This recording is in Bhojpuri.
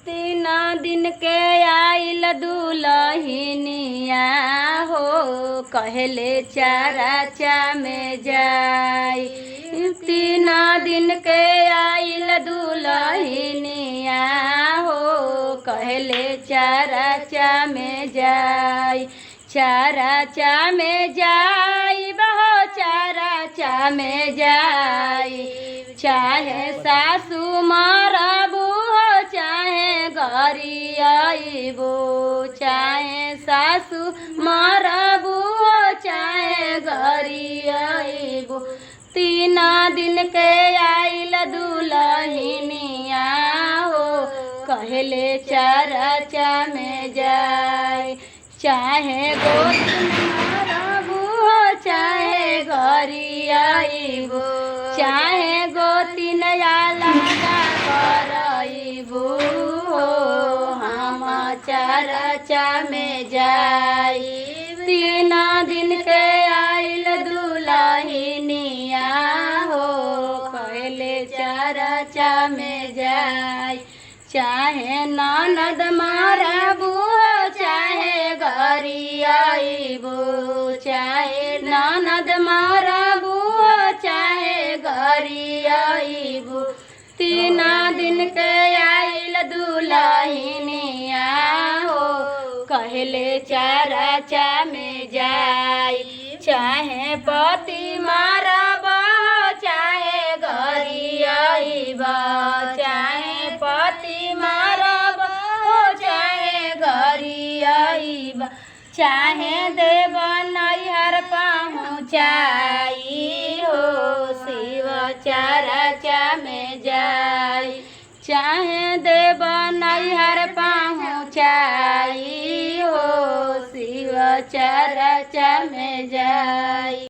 तीन दिन के आइल दुलहिनिया हो, कहले चाराचा में जाई। तीन दिन के आइल दुलहिनिया हो, कहले चाराचा में जाई। चाराचा में जाई बहो, चाराचा में जाई। चाहे सासू मारबू हो, चाहे गरियाबू, चाहे सासू मारबू हो, चाहे गरियाबू। तीन दिन के आइल दुलहिनिया हो, कहले चाराचा में जाई। चाहे गोतिन मारबू हो, चाहे गरियाबू, चाहे गोतिन अलगा करबू हो, हम चाराचा में जाई। तीन दिन के आइल दुलहिनिया हो, कहले चाराचा में जाई। चाहे ननद मारबू हो, चाहे गरियाबू, चाहे ननद मारबू हो, चाहे गरियाबू। तीन दिन के आइल दुलहिनिया हो, कहले चाराचा में जाई। चाहे पति मारब हो, चाहे गरियाबा, चाहे पति मारब हो, चाहे गरियाबा। चाहे देव नैहर पहुँचाई हो, शिव चाराचा में जाई। चाहे देव नैहर पहुँचाई हो, शिव चाराचा में जाई।